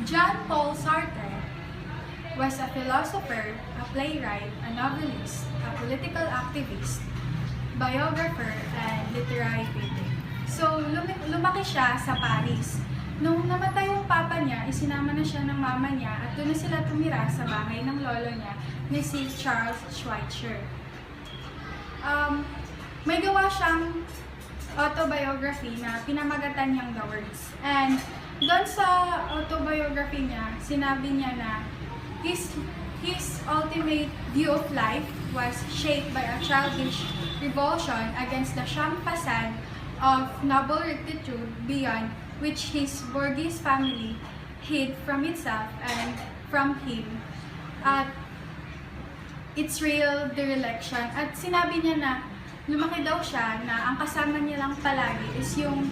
Jean-Paul Sartre was a philosopher, a playwright, a novelist, a political activist, biographer, and literary critic. So, lumaki siya sa Paris. Nung namatay yung papa niya, isinama na siya ng mama niya at doon na sila tumira sa bahay ng lolo niya na si Charles Schweitzer. May gawa siyang autobiography na pinamagatan niyang The Words. And doon sa autobiography niya, sinabi niya na his ultimate view of life was shaped by a childish revulsion against the sham facade of noble rectitude beyond which his Borghese family hid from itself and from him at its real dereliction. At sinabi niya na lumaki daw siya na ang kasama niya lang palagi is yung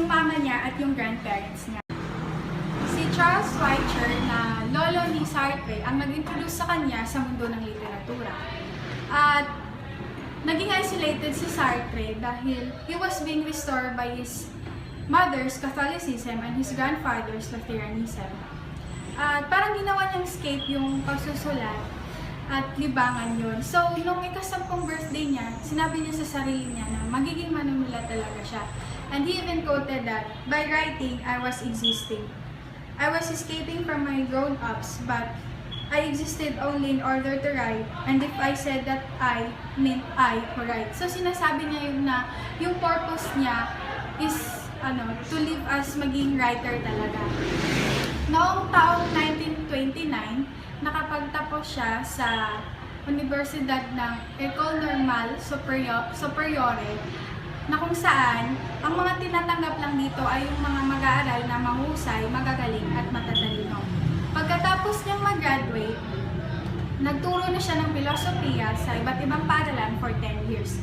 mama niya at yung grandparents niya. Si Charles Schweitzer na lolo ni Sartre ang nag-introduce sa kanya sa mundo ng literatura. At naging isolated si Sartre dahil he was being restored by his mother's Catholicism and his grandfather's Lutheranism. At parang ginawa niyang escape yung pagsusulat at libangan yun. So, nung ika-10 birthday niya, sinabi niya sa sarili niya na magiging manunulat talaga siya. And he even quoted that, "By writing, I was existing. I was escaping from my grown-ups, but I existed only in order to write, and if I said that I meant I who write." So, sinasabi niya yun na yung purpose niya is to live as maging writer talaga. Noong taong 1929, nakapagtapos siya sa Universidad ng École Normale Supérieure, na kung saan ang mga tinatanggap lang dito ay yung mga mag-aaral na mahusay, magagaling at matatalino. Pagkatapos niyang mag-graduate, nagturo na siya ng filosofiya sa iba't ibang paaralan for 10 years.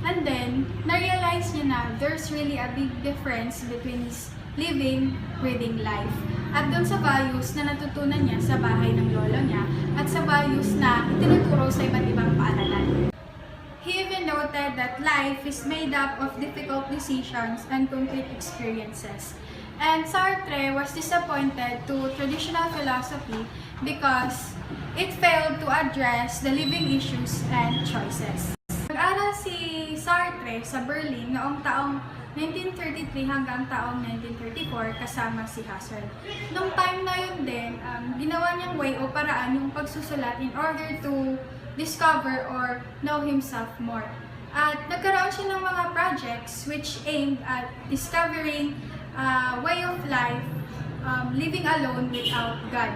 And then, na-realize niya na there's really a big difference between his living, reading life. At doon sa values na natutunan niya sa bahay ng lolo niya at sa values na itinuturo sa iba't ibang paaralan. He even noted that life is made up of difficult decisions and concrete experiences. And Sartre was disappointed to traditional philosophy because it failed to address the living issues and choices. Nag-aral si Sartre sa Berlin noong taong 1933 hanggang taong 1934 kasama si Husserl. Noong time na yun din, ginawa niyang way o paraan yung pagsusulat in order to discover or know himself more. At nagkaroon siya ng mga projects which aimed at discovering a way of life, living alone without God.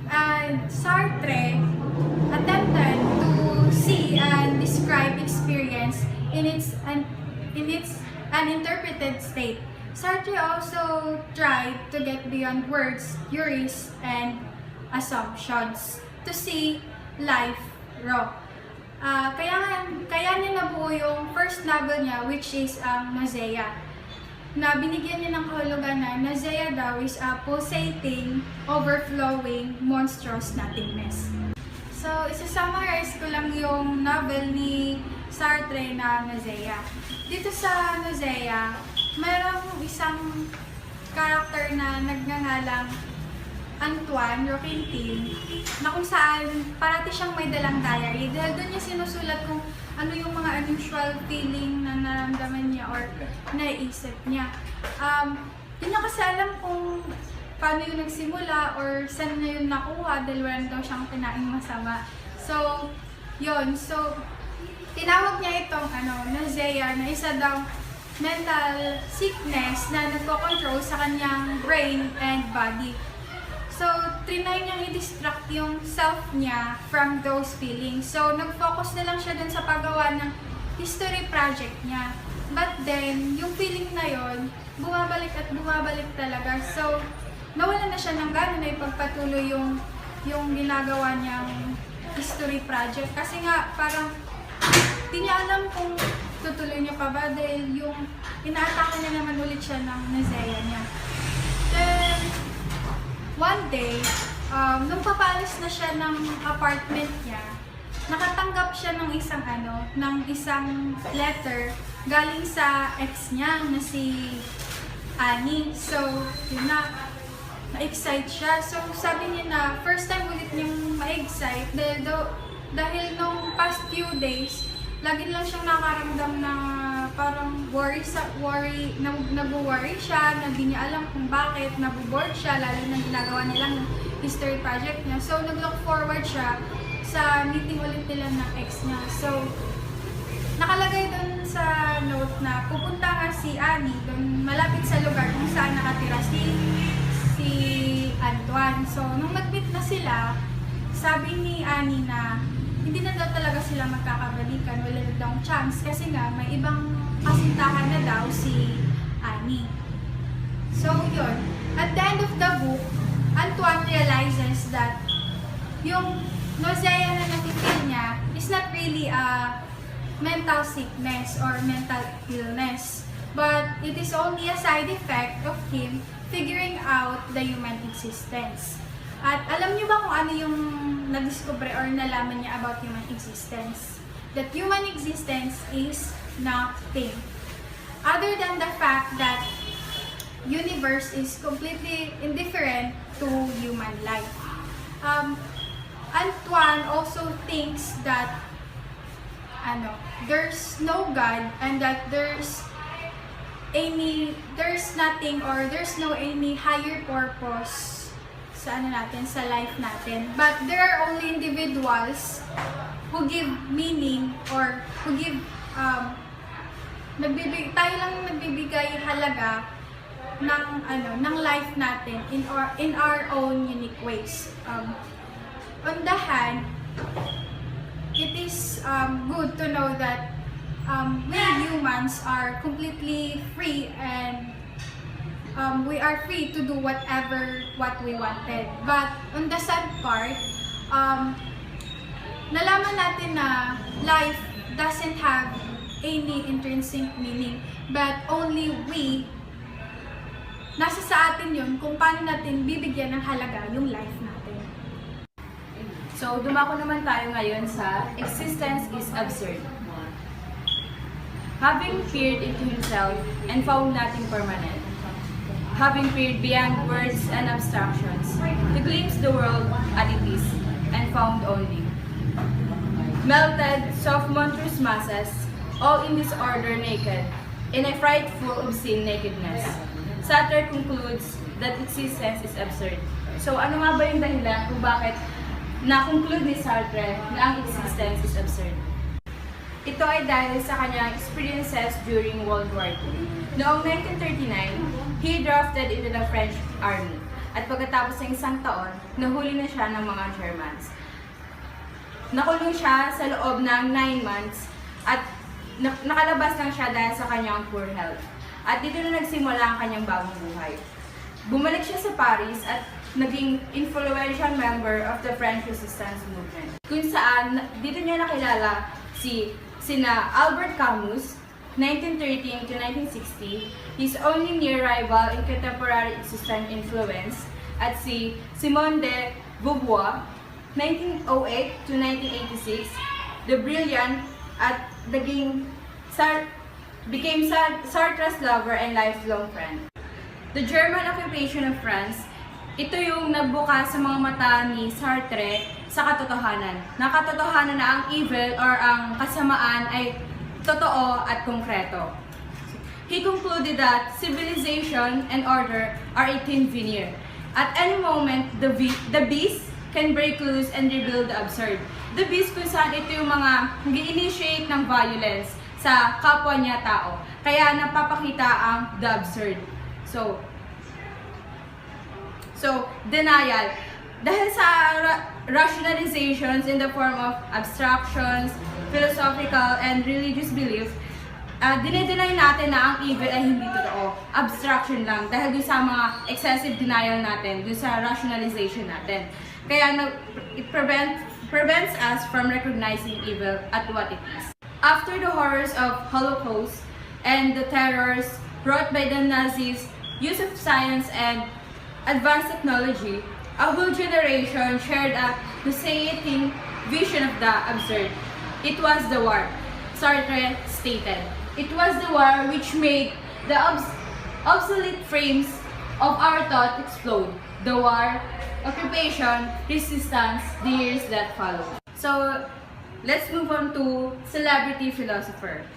And Sartre attempted to see and describe experience in its uninterpreted state. Sartre also tried to get beyond words, theories, and assumptions to see life raw. Kaya niya nabuo yung first novel niya, which is Nausea, na binigyan niya ng kahulugan na Nausea daw is a pulsating, overflowing, monstrous nothingness. So, isa-summarize ko lang yung novel ni Sartre na Nausea. Dito sa Nausea, mayroong isang character na nagngangalang Antoine Roquentin, na kung saan parati siyang may dalang diary dahil doon niya sinusulat kung ano yung mga unusual feeling na nararamdaman niya or naiisip niya. Hindi niya kasi alam kung paano yung nagsimula or saan na yun nakuha dahil wala daw siyang kinaing masama. So, yun. So, tinawag niya itong Nausea na isa daw mental sickness na nagko-control sa kanyang brain and body. So, trinay niyang i-distract yung self niya from those feelings. So, nag-focus na lang siya dun sa paggawa ng history project niya. But then, yung feeling na yon bumabalik at bumabalik talaga. So, nawala na siya ng gana na ipagpatuloy yung ginagawa niyang history project. Kasi nga, parang di niya alam kung tutuloy niya pa ba dahil yung inaatake niya naman ulit siya ng Nausea niya. Then, one day, nung papalis na siya ng apartment niya, nakatanggap siya ng isang letter galing sa ex niya na si Annie. So, yun na, ma-excite siya. So, sabi niya na, first time ulit niyang ma-excite dahil nung past few days, lagi lang siyang nakaramdam na parang nag-worry siya, na di niya alam kung bakit, naboboard siya, lalo na ginagawa nilang history project niya. So, nag-look forward siya sa meeting ulit nila ng ex niya. So, nakalagay doon sa note na pupunta nga si Annie doon malapit sa lugar kung saan nakatira si Antoine. So, nung nag-meet na sila, sabi ni Annie na hindi na daw talaga sila magkakabalikan, wala na daw chance kasi nga may ibang kasintahan na daw si Annie. So, yun. At the end of the book, Antoine realizes that yung nausea na nakikita niya is not really a mental sickness or mental illness, but it is only a side effect of him figuring out the human existence. At alam niyo ba kung ano yung na-discover or nalaman niya about human existence? That human existence is nothing. Other than the fact that universe is completely indifferent to human life. Antoine also thinks that there's no God and that there's nothing or there's no any higher purpose sa life natin. But there are only individuals who give meaning or who give tayo lang nagbibigay halaga ng life natin in our own unique ways. On the hand, it is good to know that we humans are completely free and we are free to do what we wanted. But on the sad part, nalaman natin na life doesn't have any intrinsic meaning, but only nasa sa atin yun kung paano natin bibigyan ng halaga yung life natin. So, dumako naman tayo ngayon sa existence is absurd. Having peered into himself and found nothing permanent, having peered beyond words and abstractions, to glimpse the world at it is, and found only melted, soft, monstrous masses, all in disorder naked, in a frightful, obscene nakedness. Sartre concludes that existence is absurd. So, ano nga ba yung dahilan kung bakit na-conclude ni Sartre na ang existence is absurd? Ito ay dahil sa kanyang experiences during World War II. Noong 1939, he drafted into the French Army. At pagkatapos ng isang taon, nahuli na siya ng mga Germans. Nakulong siya sa loob ng 9 months at nakalabas lang siya dahil sa kanyang poor health. At dito na nagsimula ang kanyang bagong buhay. Bumalik siya sa Paris at naging influential member of the French Resistance Movement. Kung saan, dito niya nakilala sina Albert Camus, 1913 to 1960, his only near rival in contemporary existential influence, at si Simone de Beauvoir, 1908 to 1986, the brilliant at became Sartre's lover and lifelong friend. The German occupation of France, ito yung nagbuka sa mga mata ni Sartre sa katotohanan. Na katotohanan na ang evil or ang kasamaan ay totoo at konkreto. He concluded that civilization and order are a thin veneer. At any moment, the beast can break loose and reveal the absurd. The beast kung saan ito yung mga nag-initiate ng violence sa kapwa niya tao. Kaya napapakita ang the absurd. So, denial. Dahil sa rationalizations in the form of abstractions, philosophical, and religious belief, dinedenay natin na ang evil ay hindi totoo. Abstraction lang. Dahil dun sa mga excessive denial natin, dun sa rationalization natin. Kaya it prevents us from recognizing evil at what it is. After the horrors of Holocaust and the terrors brought by the Nazis' use of science and advanced technology, a whole generation shared a nauseating vision of the absurd. It was the war, Sartre stated. It was the war which made the obsolete frames of our thought explode. The war, occupation, resistance, the years that follow. So, let's move on to celebrity philosopher.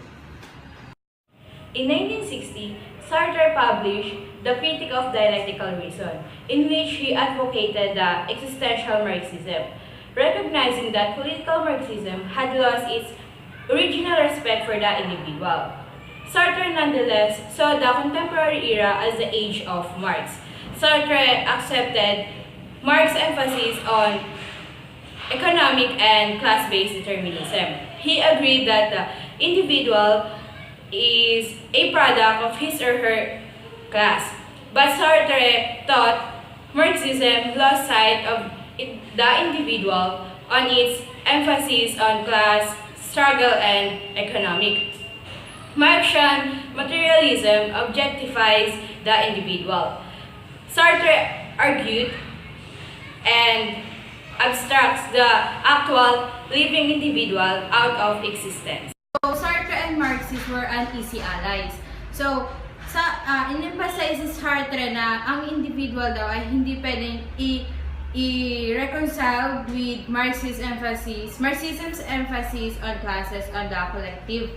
In 1960, Sartre published The Critique of Dialectical Reason, in which he advocated the existential Marxism, recognizing that political Marxism had lost its original respect for the individual. Sartre nonetheless saw the contemporary era as the age of Marx. Sartre accepted Marx's emphasis on economic and class-based determinism. He agreed that the individual is a product of his or her class. But Sartre thought Marxism lost sight of the individual on its emphasis on class, struggle, and economic. Marxian materialism objectifies the individual. Sartre argued and abstracts the actual living individual out of existence. So, Sartre and Marxist were uneasy allies. So, in-emphasize si Sartre na ang individual daw ay hindi pwedeng i-reconcile with Marxism's emphasis on classes, on the collective.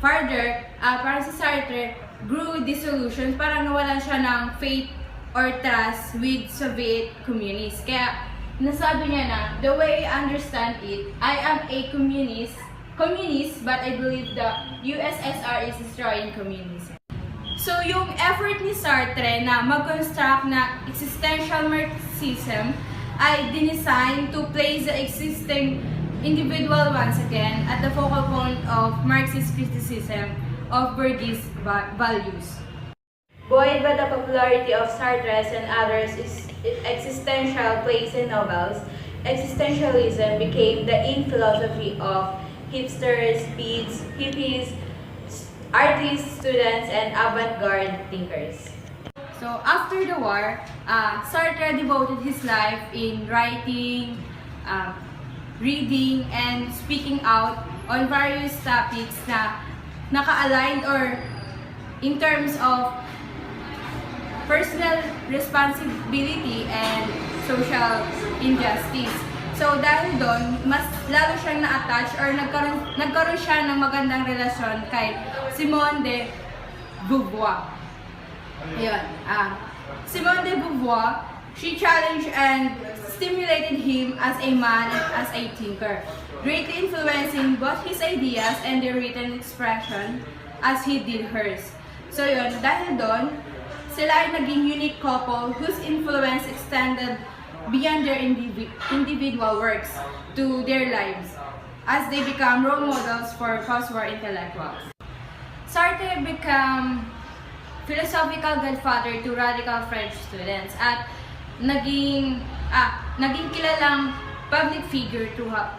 Further, para si Sartre, grew disillusion, parang nawalan siya ng faith or trust with Soviet communists. Kaya, nasabi niya na, the way I understand it, I am a communist, but I believe the USSR is destroying communism. So, yung effort ni Sartre na mag-construct na existential Marxism ay dinesign to place the existing individual once again at the focal point of Marxist criticism of bourgeois values. Buoyed by the popularity of Sartre's and others' existential plays and novels, existentialism became the in philosophy of hipsters, beats, hippies, artists, students, and avant-garde thinkers. So after the war, Sartre devoted his life in writing, reading, and speaking out on various topics na naka-aligned or in terms of personal responsibility and social injustice. So dahil doon, mas lalo siyang na-attach or nagkaroon siya ng magandang relasyon kay Simone de Beauvoir. Ayun. Simone de Beauvoir, she challenged and stimulated him as a man and as a thinker, greatly influencing both his ideas and their written expression as he did hers. So yun, dahil doon, sila ay naging unique couple whose influence extended beyond their individual works to their lives as they become role models for post-war intellectuals. Sartre became philosophical godfather to radical French students at naging kilalang public figure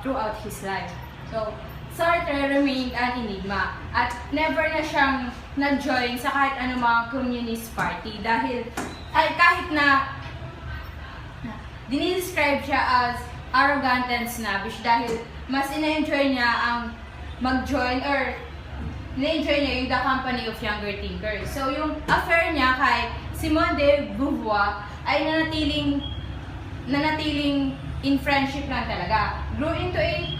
throughout his life. So, Sartre remained an enigma at never na siyang nag-join sa kahit anumang communist party dahil kahit na dinidescribe siya as arrogant and snobbish dahil mas ina-enjoy niya ang mag-join or ina-enjoy niya yung the company of younger thinkers. So yung affair niya kay Simone de Beauvoir ay nanatiling in friendship lang talaga. Grew into a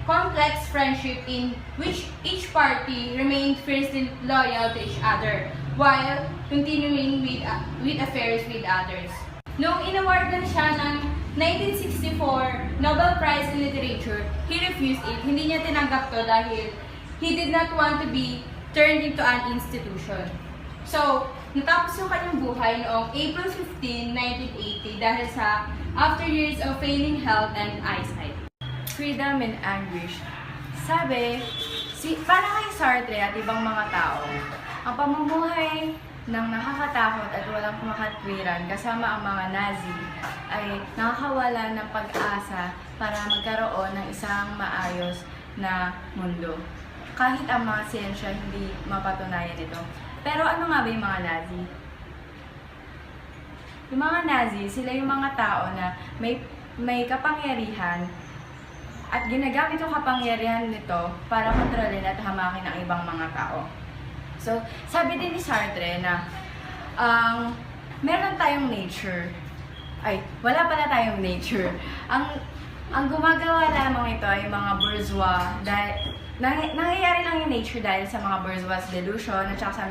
complex friendship in which each party remained fiercely loyal to each other while continuing with affairs with others. Noong inawardan siya ng 1964 Nobel Prize in Literature, he refused it. Hindi niya tinanggap to dahil he did not want to be turned into an institution. So, natapos yung kanyang buhay noong April 15, 1980 dahil sa after years of failing health and eyesight. Freedom and anguish. Sabi, para kay Sartre at ibang mga tao, ang pamumuhay ng nakakatakot at walang makatwiran kasama ang mga Nazi ay nakakawala ng pag-asa para magkaroon ng isang maayos na mundo. Kahit ang mga siyensya hindi mapatunayan ito. Pero ano nga ba yung mga Nazi? Yung mga Nazi, sila yung mga tao na may kapangyarihan at ginagamit yung kapangyarihan nito para kontrolin at hamakin ang ibang mga tao. So, sabi din ni Sartre na meron tayong nature. Ay, wala pala tayong nature. Ang gumagawa lamang ito ay mga bourgeois dahil nangyayari lang yung nature dahil sa mga bourgeois delusion at saka sa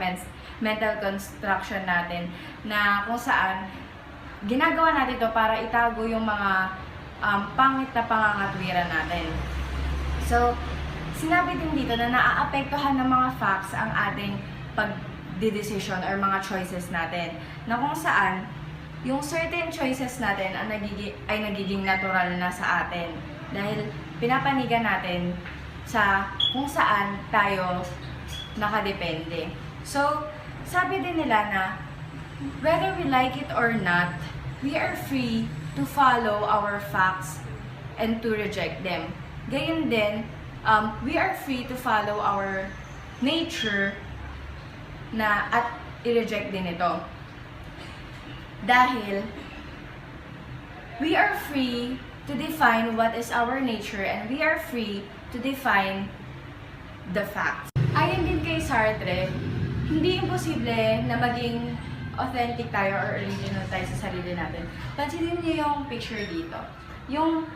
mental construction natin na kung saan ginagawa natin ito para itago yung mga pangit na pangangatwiran natin. So, sinabi din dito na naaapektuhan ng mga facts ang ating pagdidesisyon or mga choices natin. Na kung saan, yung certain choices natin ay nagiging natural na sa atin. Dahil pinapanigan natin sa kung saan tayo nakadepende. So, sabi din nila na whether we like it or not, we are free to follow our facts and to reject them. Gayon din, we are free to follow our nature at i-reject din ito. Dahil we are free to define what is our nature and we are free to define the facts. Ayon din kay Sartre, hindi imposible na maging authentic tayo or original tayo sa sarili natin. Pansinin niyo yung picture dito. Yung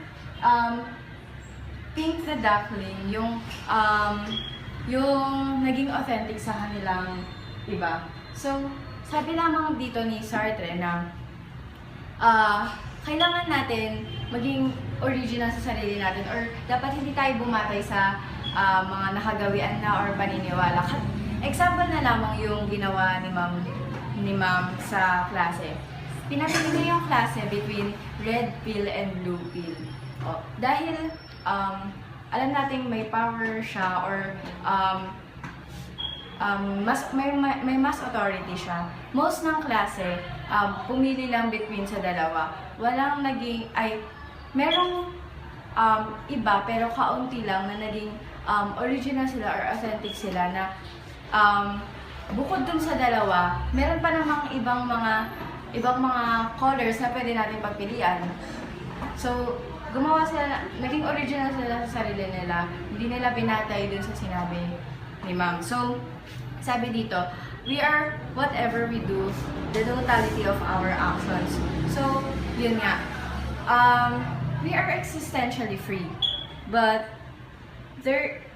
pink na duckling, yung naging authentic sa kanilang iba. So, sabi lamang dito ni Sartre na kailangan natin maging original sa sarili natin or dapat hindi tayo bumatay sa mga nakagawian na or paniniwala. Example na lamang yung ginawa ni ma'am sa klase. Pinapili niya yung klase between red pill and blue pill. Dahil alam nating may power siya or may mass authority siya. Most ng klase, pumili lang between sa dalawa. Walang merong iba pero kaunti lang na naging original sila or authentic sila na bukod dun sa dalawa, meron pa namang ibang mga colors na pwede natin pagpilian. So, gumawa sila, naging original sila sa sarili nila. Hindi nila binatay dun sa sinabi ni ma'am. So, sabi dito, we are whatever we do, the totality of our actions. So, yun nga. We are existentially free. But there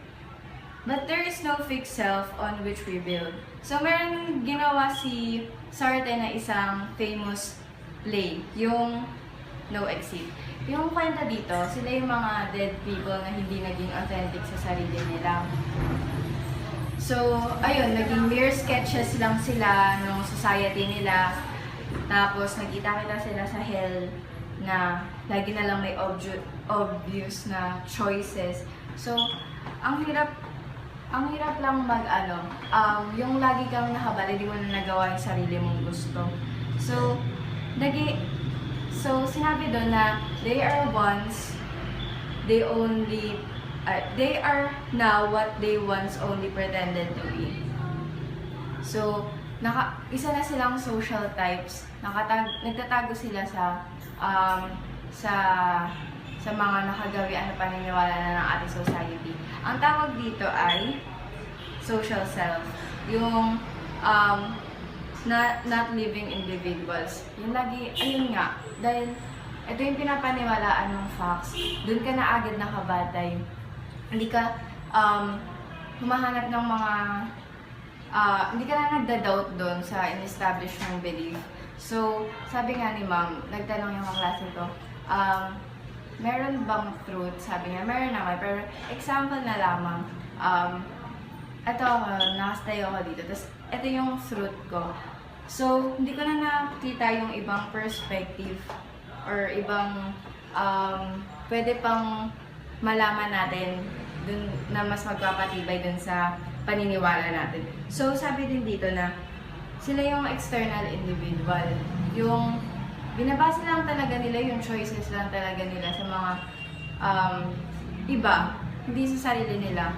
is no fixed self on which we build. So, meron ginawa si Sartre na isang famous play, yung No Exit. Yung kwenta dito, sila yung mga dead people na hindi naging authentic sa sarili nila. So, ayun, naging mere sketches lang sila ng society nila. Tapos, nagkita-kita sila sa hell na lagi na lang may obvious na choices. So, ang hirap lang yung lagi kang nakabala, di mo na nagawa yung sarili mong gusto. So, sinabi doon na they are now what they once only pretended to be. So, isa na silang social types. Nagtatago sila sa mga nakagawian na paniniwala na ng ating society. Ang tawag dito ay social self. Yung not living individuals. Ayun nga, dahil ito yung pinapaniwalaan ng facts, dun ka na agad nakabatay. Hindi ka humahanap ng mga hindi ka na nagda-doubt dun sa in-establish mong belief. So, sabi nga ni ma'am, nagtanong yung kaklase ko, meron bang truth? Sabi niya, meron naman, pero example na lamang, ito ako, nakastayo ako dito, tapos ito yung truth ko. So, hindi ko na nakita yung ibang perspective or ibang pwede pang malaman natin dun na mas magpapatibay dun sa paniniwala natin. So, sabi din dito na sila yung external individual. Yung binabasa lang talaga nila, yung choices lang talaga nila sa mga iba, hindi sa sarili nila.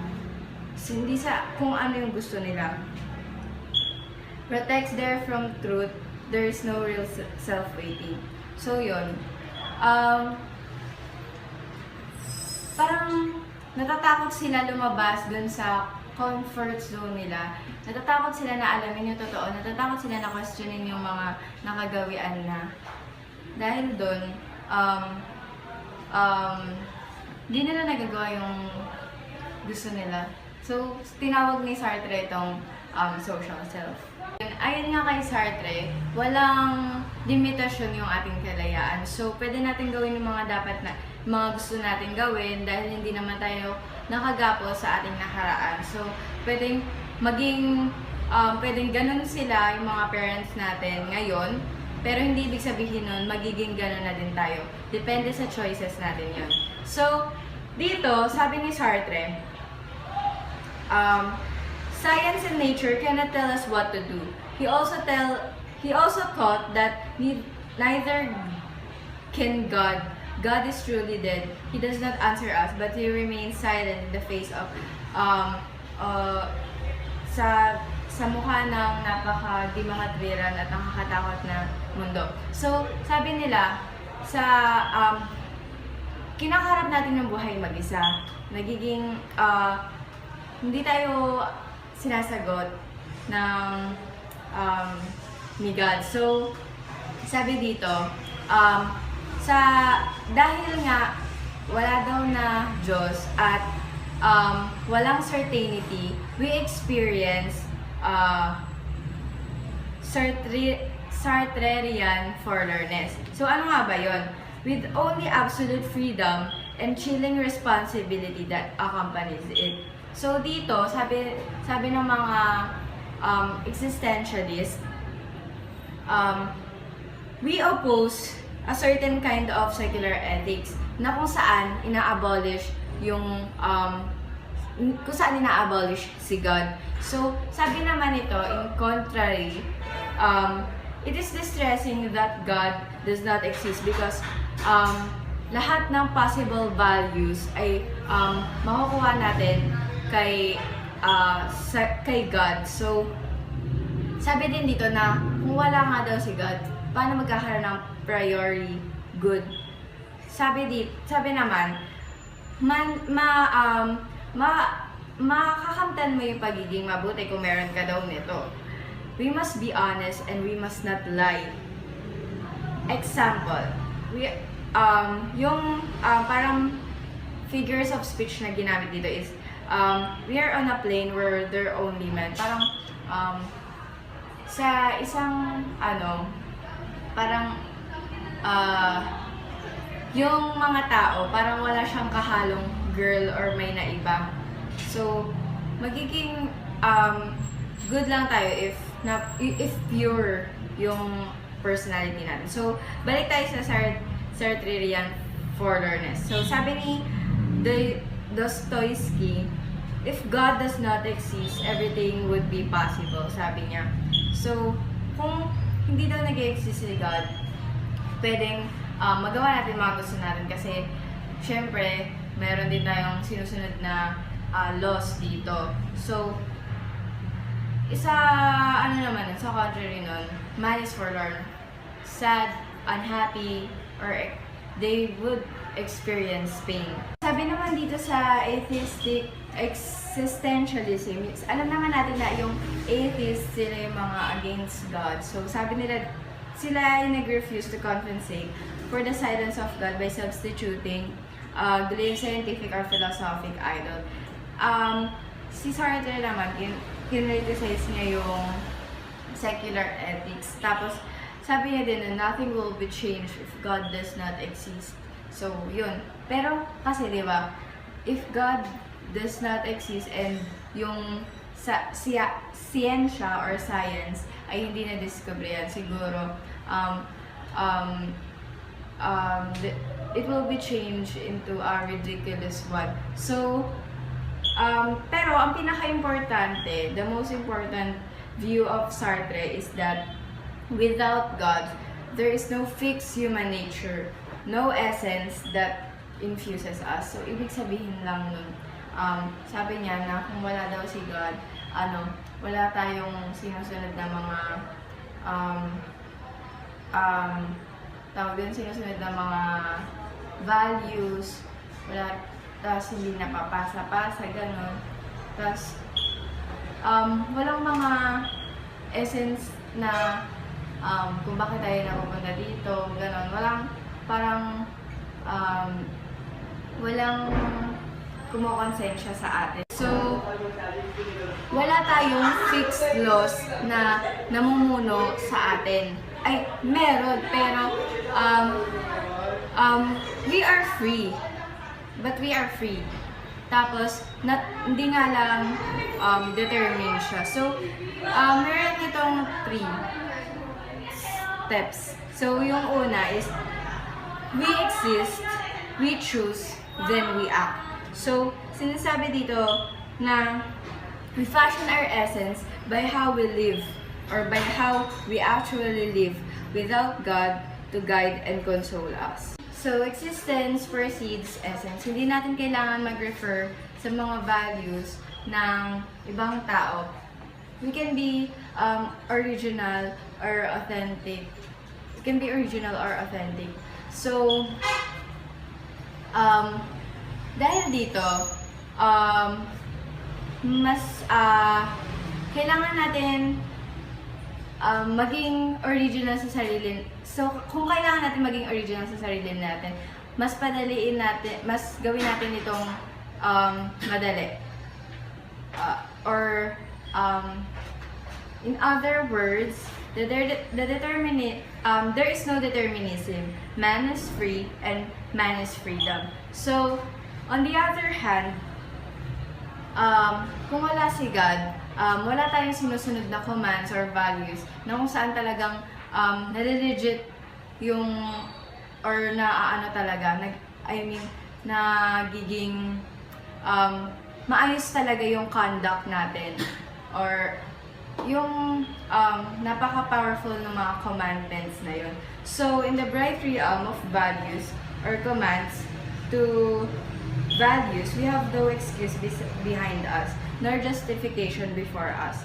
Hindi sa kung ano yung gusto nila. Protects there from truth, there is no real self-waiting. So, yun. Parang natatakot sila lumabas dun sa comfort zone nila. Natatakot sila na alamin yung totoo, natatakot sila na questionin yung mga nakagawian na. Dahil doon, di nila nagagawa yung gusto nila. So, tinawag ni Sartre itong social self. Ayon nga kay Sartre, walang limitasyon yung ating kalayaan. So, pwede natin gawin yung mga gusto natin gawin dahil hindi naman tayo nakagapos sa ating nakaraan. So, pwedeng ganun sila yung mga parents natin ngayon, pero hindi ibig sabihin nun, magiging ganun na din tayo. Depende sa choices natin yun. So, dito, sabi ni Sartre, science and nature cannot tell us what to do. He also thought that neither can God. God is truly dead. He does not answer us, but He remains silent in the face of sa mukha ng napaka-di makatwiran at nakakatakot na mundo. So, sabi nila, kinakaharap natin ng buhay mag-isa. Nagiging, hindi tayo sinasagot ng ni God. So, sabi dito, dahil nga wala daw na Diyos at walang certainty, we experience Sartrean forlornness. So, ano nga ba yun? With only absolute freedom and chilling responsibility that accompanies it. So, dito, sabi ng mga existentialists, we oppose a certain kind of secular ethics na kung saan ina-abolish si God. So, sabi naman ito, in contrary, it is distressing that God does not exist because lahat ng possible values ay makukuha natin kay God. So, sabi din dito na kung wala nga daw si God, paano magkakaroon ng priority good? Sabi naman, makakamtan mo yung pagiging mabuti kung meron ka daw nito. We must be honest and we must not lie. Example, parang figures of speech na ginamit dito is, we are on a plane where there are only men. Parang, sa isang, yung mga tao, parang wala siyang kahalong girl or may naiba. So, magiging good lang tayo if pure yung personality natin. So, balik tayo sa Sartrean forlornness. So, sabi ni Dostoevsky, if God does not exist, everything would be possible, sabi niya. So, kung hindi daw nag-exist si God, pwedeng magawa natin mga gusto natin kasi syempre, meron din tayong sinusunod na laws dito. So, sa contrary nun, man is forlorn, sad, unhappy, or they would experience pain. Sabi naman dito sa atheistic existentialism, alam naman natin na yung atheist, sila yung mga against God. So, sabi nila, sila ay nag-refuse to compensate for the silence of God by substituting the scientific or philosophic idol. Si Sartre naman, kinriticize niya yung secular ethics. Tapos, sabi niya din na nothing will be changed if God does not exist. So, yun. Pero, kasi diba, if God does not exist and yung siyensya or science ay hindi na-discover yan, siguro, it will be changed into a ridiculous one. So, pero ang pinaka-importante, the most important view of Sartre is that without God, there is no fixed human nature, no essence that infuses us. So, ibig sabihin lang nun, sabi niya na kung wala daw si God, wala tayong sinusunod na mga sinusunod na mga values, wala, tapos hindi napapasa-pasa, gano'n. Tapos, walang mga essence na kung bakit tayo napupunta dito, gano'n. Walang kumokonsensya sa atin. So, wala tayong fixed laws na namumuno sa atin. Ay, meron, pero we are free. But we are free. Tapos, hindi nga lang determined siya. So, meron itong 3 steps. So, yung una is, we exist, we choose, then we act. So, sinasabi dito na we fashion our essence by how we live or by how we actually live without God to guide and console us. So, existence precedes essence. Hindi natin kailangan mag-refer sa mga values ng ibang tao. We can be original or authentic. It can be original or authentic. So, dahil dito, mas kailangan natin maging original sa sarili. So, kung kailangan natin maging original sa sarili natin, mas padaliin natin, mas gawin natin itong madali. In other words, there is no determinism. Man is free and man is freedom. So, on the other hand, kung wala si God, wala tayong sinusunod na commands or values na kung saan talagang nare-legit yung or naaano talaga, nagiging maayos talaga yung conduct natin or yung napaka-powerful ng mga commandments na yun. So, in the bright realm of values or commands to values, we have no excuse behind us, nor justification before us.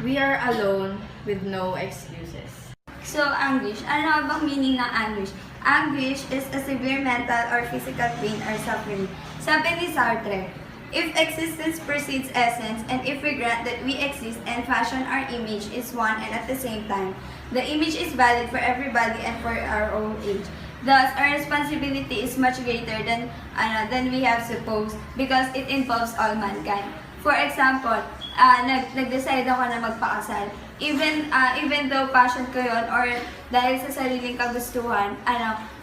We are alone with no excuses. So, anguish. Ano bang meaning ng anguish? Anguish is a severe mental or physical pain or suffering. Sabi ni Sartre, if existence precedes essence, and if we grant that we exist and fashion our image is one and at the same time, the image is valid for everybody and for our own age. Thus, our responsibility is much greater than we have supposed because it involves all mankind. For example, nag-decide ako na magpakasal. Even though passion ko yun or dahil sa sariling kagustuhan,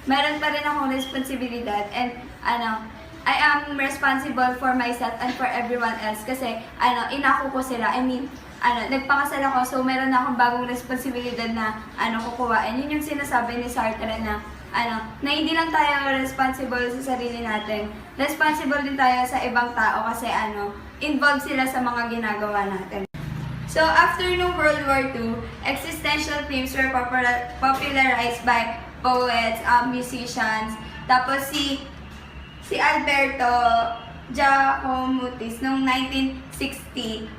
meron pa rin akong responsibilidad and I am responsible for myself and for everyone else kasi inako ko sila. Nagpakasal ako so meron na akong bagong responsibilidad na kukuhain. Yun yung sinasabi ni Sartre na na hindi lang tayo responsible sa sarili natin. Responsible din tayo sa ibang tao kasi involved sila sa mga ginagawa natin. So after no World War II, existential themes were popularized by poets, musicians, tapos si Alberto Giacomutis noong 1960,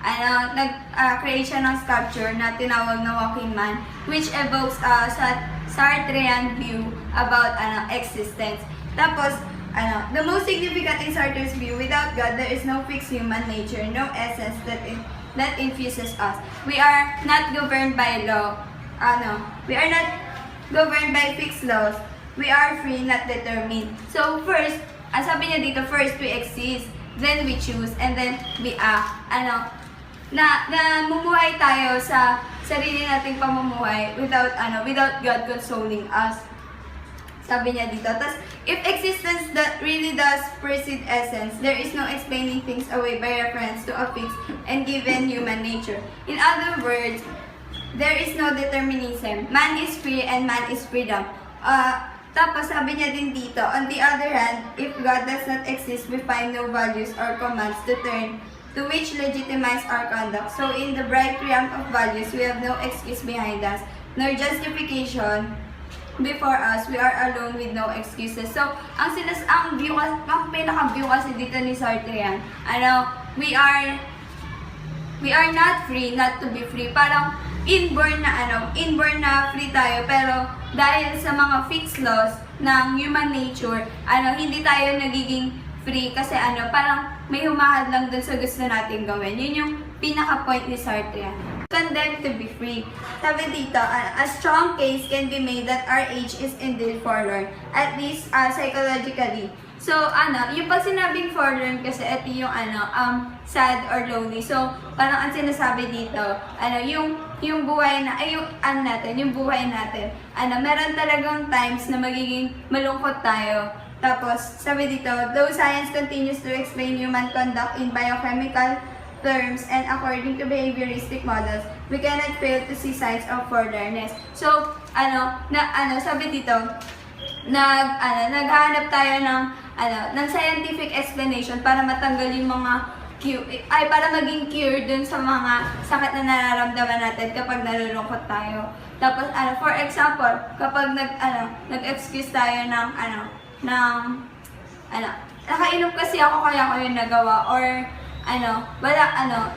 nag-create siya ng sculpture na tinawag na Walking Man, which evokes Sartrean view about existence. Tapos, the most significant in Sartre's view, without God, there is no fixed human nature, no essence that infuses us. We are not governed by law. We are not governed by fixed laws. We are free, not determined. So first, sabi niya dito, first we exist, then we choose, and then we act. Mumuhay tayo sa sarili nating pamumuhay without God consoling us. Sabi niya dito. Tapos, if existence that really does precede essence, there is no explaining things away by reference to a fixed and given human nature. In other words, there is no determinism. Man is free and man is freedom. Tapos sabi niya din dito, on the other hand, if God does not exist, we find no values or commands to turn to which legitimize our conduct. So in the bright realm of values, we have no excuse behind us, nor justification before us. We are alone with no excuses. So, ang pinaka-view kasi dito ni Sartre yan, we are not free not to be free. Parang inborn na free tayo, pero dahil sa mga fixed laws ng human nature, hindi tayo nagiging free kasi parang may humahad lang dun sa gusto natin gawin. Yun yung pinaka-point ni Sartre. Condemned to be free. Sabi dito, a strong case can be made that our age is indeed forlorn, at least psychologically. So, yung pag sinabing forlorn kasi ito yung sad or lonely. So, parang ang sinasabi dito, yung buhay na, yung buhay natin. Meron talagang times na magiging malungkot tayo. Tapos, sabi dito, though science continues to explain human conduct in biochemical terms and according to behavioristic models, we cannot fail to see signs of forlornness. So, sabi dito, naghahanap tayo ng scientific explanation para matanggal yung mga para maging cure dun sa mga sakit na nararamdaman natin kapag nalulungkot tayo. Tapos, for example, kapag nag-excuse tayo ng nakainom kasi ako kaya ko yung nagawa, or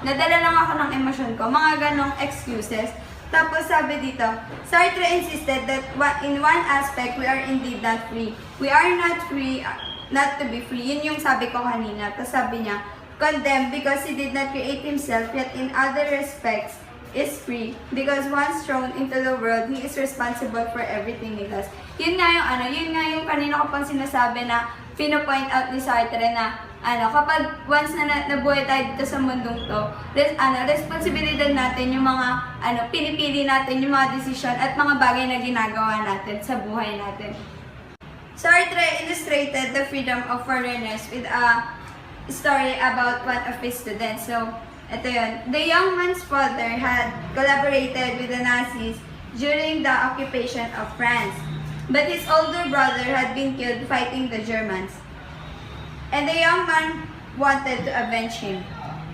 nadala lang ako ng emosyon ko, mga ganong excuses. Tapos sabi dito, Sartre insisted that in one aspect, we are indeed not free. We are not free, not to be free. Yun yung sabi ko kanina. Tapos sabi niya, condemned because he did not create himself, yet in other respects, is free. Because once thrown into the world, he is responsible for everything he does. Yun nga yung kanina ko pang sinasabi na pino-point out ni Sartre na kapag once na nabuhay tayo dito sa mundong to, responsibilidad natin yung mga pinipili natin, yung mga desisyon at mga bagay na ginagawa natin sa buhay natin. Sartre illustrated the freedom of foreigners with a story about one of his students. So, ito yun. The young man's father had collaborated with the Nazis during the occupation of France, but his older brother had been killed fighting the Germans. And the young man wanted to avenge him.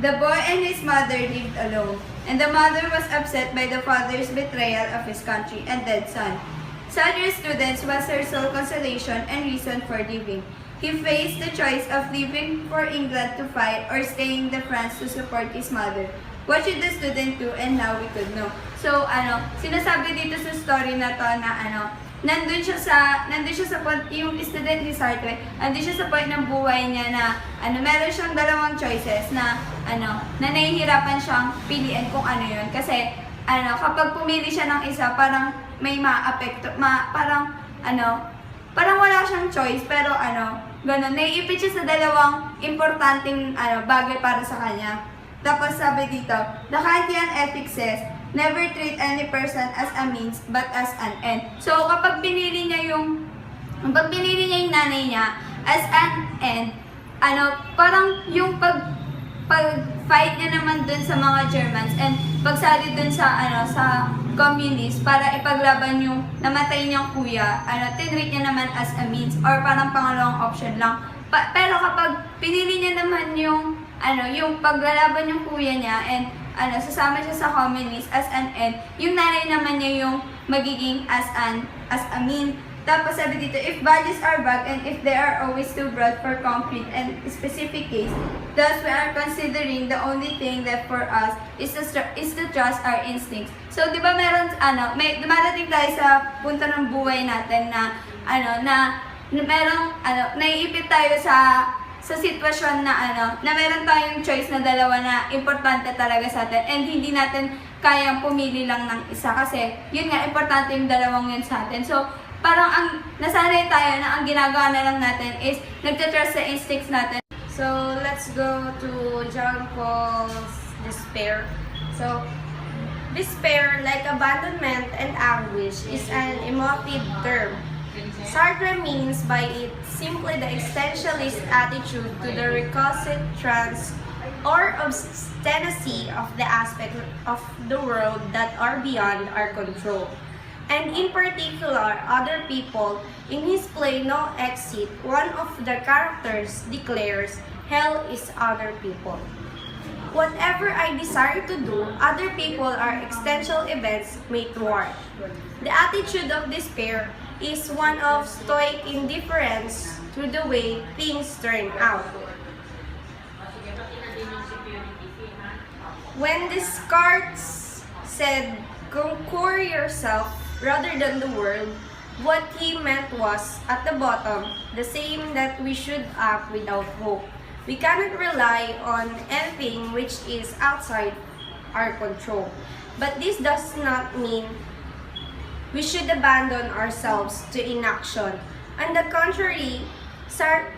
The boy and his mother lived alone, and the mother was upset by the father's betrayal of his country and dead son. Sartre's students was her sole consolation and reason for living. He faced the choice of leaving for England to fight or staying in France to support his mother. What should the student do? And now we could know. So, sinasabi dito sa story na to na nandun siya sa point, yung student ni Sartre, nandun siya sa point ng buhay niya na, meron siyang dalawang choices na, nahihirapan siyang piliin kung ano yun. Kasi, kapag pumili siya ng isa, parang may ma-apekto, parang wala siyang choice, pero gano'n, naiipit siya sa dalawang importanteng, bagay para sa kanya. Tapos sabi dito, the Kantian ethic says, never treat any person as a means but as an end. So kapag pinili niya yung nanay niya as an end, parang yung pag-fight niya naman dun sa mga Germans and pagsali dun sa communist para ipaglaban yung namatay niyang kuya, tinreat niya naman as a means or parang pangalawang option lang. Pero kapag pinili niya naman yung paglalaban yung kuya niya and sasama siya sa communist as an end, yung nanay naman niya yung magiging as a mean. Tapos sabi dito, if values are vague and if they are always too broad for concrete and specific case, thus we are considering the only thing left for us is to trust our instincts. So, di ba may dumadating tayo sa punto ng buhay natin na, naiipit tayo sa sitwasyon na meron tayong choice na dalawa na importante talaga sa atin and hindi natin kayang pumili lang ng isa kasi yun nga, importante yung dalawang yun sa atin. So, parang nasanay tayo na ang ginagawa na lang natin is nagtatrust sa instincts natin. So, let's go to John Paul's despair. So, despair, like abandonment and anguish, is an emotive term. Sartre means by it simply the existentialist attitude to the recalcitrance or obstinacy of the aspects of the world that are beyond our control. And in particular, other people. In his play No Exit, one of the characters declares, hell is other people. Whatever I desire to do, other people are existential events made thwart. The attitude of despair is one of stoic indifference to the way things turn out. When Descartes said, conquer yourself rather than the world, what he meant was, at the bottom, the same that we should act without hope. We cannot rely on anything which is outside our control. But this does not mean we should abandon ourselves to inaction. On the contrary, Sartre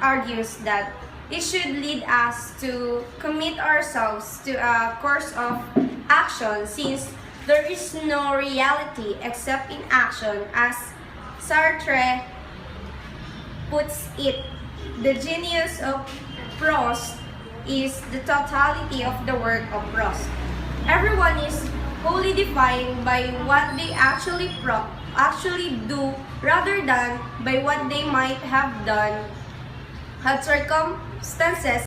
argues that it should lead us to commit ourselves to a course of action, since there is no reality except in action. As Sartre puts it, the genius of Proust is the totality of the work of Proust. Everyone is wholly defined by what they actually do, rather than by what they might have done had circumstances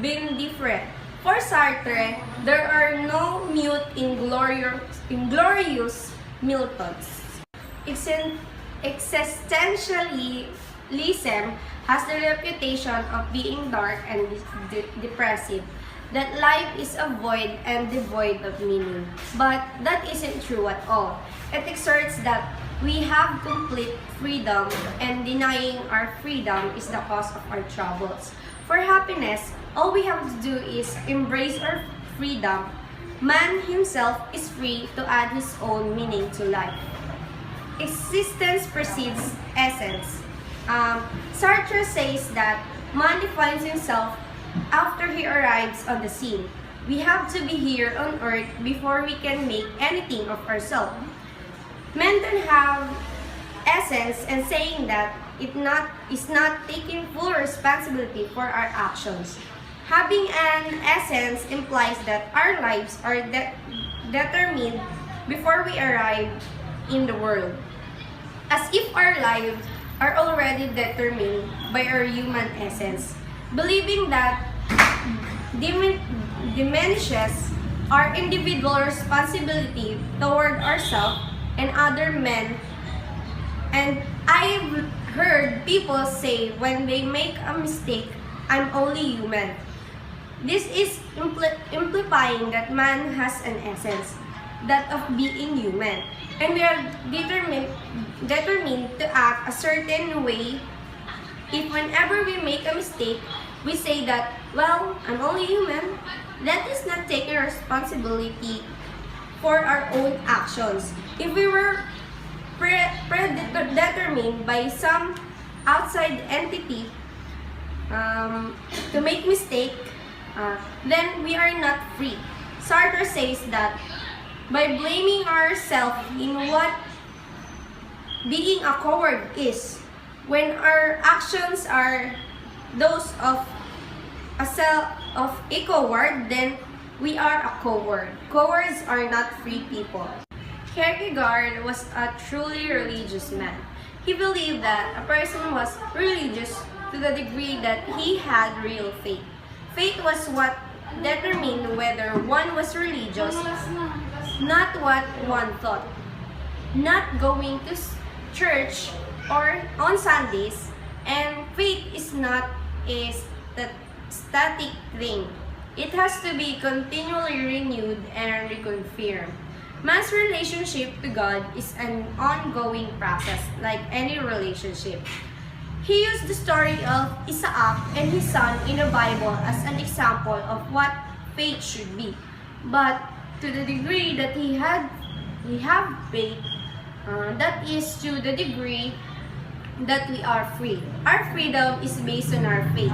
been different. For Sartre, there are no mute inglorious Miltons. Existentialism has the reputation of being dark and depressive, that life is a void and devoid of meaning. But that isn't true at all. It asserts that we have complete freedom, and denying our freedom is the cause of our troubles. For happiness, all we have to do is embrace our freedom. Man himself is free to add his own meaning to life. Existence precedes essence. Sartre says that man defines himself after he arrives on the scene. We have to be here on earth before we can make anything of ourselves. Men don't have essence, and saying that is not taking full responsibility for our actions. Having an essence implies that our lives are determined before we arrive in the world, as if our lives are already determined by our human essence. Believing that diminishes our individual responsibility toward ourselves and other men. And I've heard people say when they make a mistake, I'm only human. This is implying that man has an essence, that of being human, and we are determined to act a certain way. If whenever we make a mistake, we say that, well, I'm only human, that is not taking responsibility for our own actions. If we were predetermined by some outside entity to make mistake, then we are not free. Sartre says that by blaming ourselves in what being a coward is, when our actions are those of a coward, then we are a coward. Cowards are not free people. Kierkegaard was a truly religious man. He believed that a person was religious to the degree that he had real faith. Faith was what determined whether one was religious, not what one thought. Not going to church or on Sundays, and faith is not a static thing. It has to be continually renewed and reconfirmed. Man's relationship to God is an ongoing process, like any relationship. He used the story of Isaac and his son in the Bible as an example of what faith should be. But to the degree that we have faith, that is to the degree that we are free. Our freedom is based on our faith.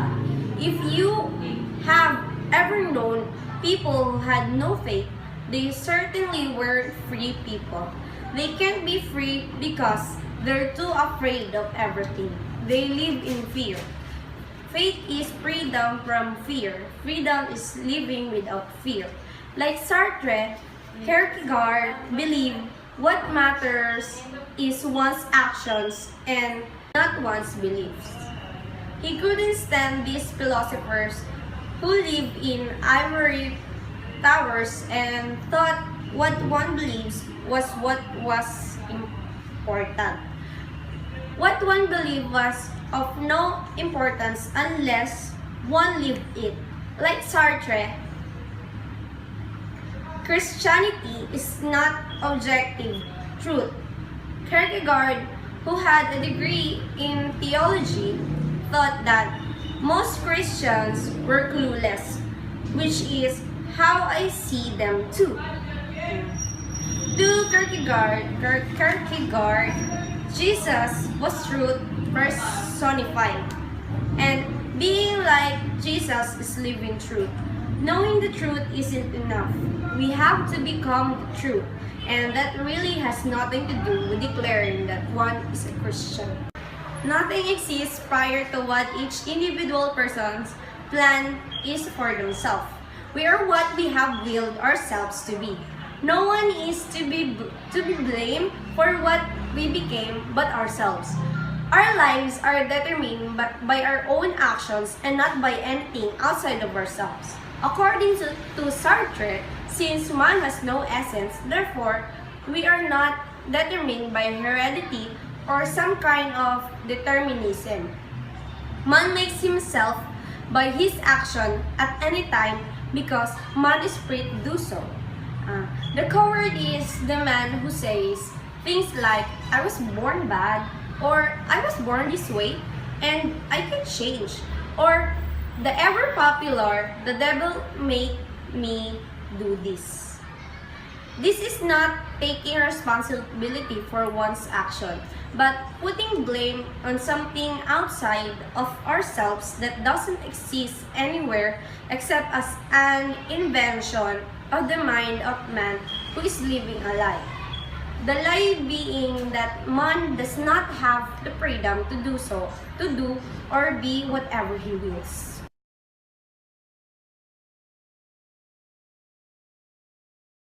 If you have ever known people who had no faith, they certainly weren't free people. They can't be free because they're too afraid of everything. They live in fear. Faith is freedom from fear. Freedom is living without fear. Like Sartre, Kierkegaard believed what matters is one's actions and not one's beliefs. He couldn't stand these philosophers who live in ivory towers and thought what one believes was what was important. What one believed was of no importance unless one lived it. Like Sartre, Christianity is not objective truth. Kierkegaard, who had a degree in theology, thought that Most Christians were clueless, which is how I see them too. To Kierkegaard, Jesus was truth personified. And being like Jesus is living truth. Knowing the truth isn't enough. We have to become the truth. And that really has nothing to do with declaring that one is a Christian. Nothing exists prior to what each individual person's plan is for themselves. We are what we have willed ourselves to be. No one is to be blamed for what we became but ourselves. Our lives are determined by our own actions and not by anything outside of ourselves. According to Sartre, since man has no essence, therefore, we are not determined by heredity or some kind of determinism. Man makes himself by his action at any time because man is free to do so. The coward is the man who says things like, I was born bad, or I was born this way, and I can change, or the ever popular, the devil made me do this. This is not taking responsibility for one's action, but putting blame on something outside of ourselves that doesn't exist anywhere except as an invention of the mind of man who is living a lie. The lie being that man does not have the freedom to do or be whatever he wills.